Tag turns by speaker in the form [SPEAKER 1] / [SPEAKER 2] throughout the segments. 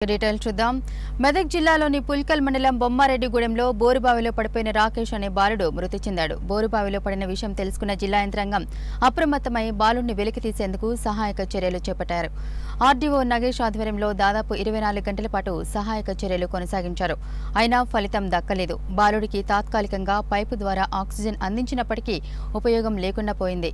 [SPEAKER 1] Details చూద్దాం. మెదక్ జిల్లాలోని పుల్కల్ మండలం బొమ్మారెడ్డిగూడెంలో బోరుబావిలో పడిపోయిన రాకేష్ అనే బాలుడు మృతి చెందాడు. బోరుబావిలో పడిన విషయం తెలుసుకున్న జిల్లా యంత్రాంగం అప్రమత్తమై బాలుడిని వెలికి తీసేందుకు సహాయక చర్యలు చేపట్టారు. ఆర్డీఓ నగేష్ ఆధ్వర్యంలో దాదాపు 24 గంటల పాటు సహాయక చర్యలు కొనసాగించారు. అయినా ఫలితం దక్కలేదు. బాలుడికి తాత్కాలికంగా పైపు ద్వారా ఆక్సిజన్ అందించినప్పటికీ ఉపయోగం లేకుండా పోయింది.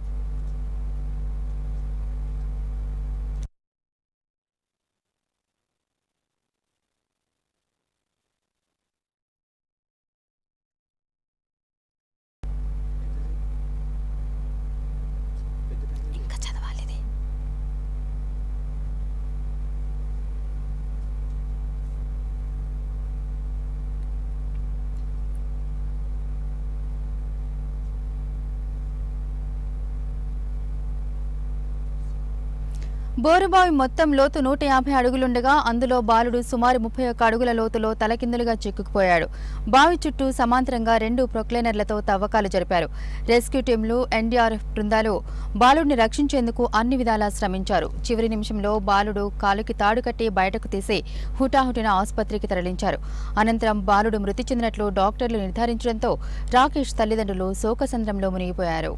[SPEAKER 1] బోరుబావి మొత్తం లోతు 150 అడుగులుండగా అందులో బాలుడు సుమారు 31 అడుగుల లోతులో తలకిందులుగా చిక్కుకుపోయాడు. బావి చుట్టూ సమాంతరంగా 2 ప్రొక్లైనర్లతో తవ్వకాలు జరిపారు. రెస్క్యూ టీంలు, ఎన్డీఆర్ఎఫ్ బృందాలు బాలుడిని రక్షించేందుకు అన్ని విధాలా శ్రమించారు. చివరి నిమిషంలో బాలుడు కాలుకి తాడు కట్టి బయటకు తీసి హుటాహుటిన ఆసుపత్రికి తరలించారు. అనంతరం బాలుడు మృతి చెందినట్లు డాక్టర్లు నిర్ధారించడంతో రాకేష్ తల్లిదండ్రులు శోకసంద్రంలో మునిగిపోయారు.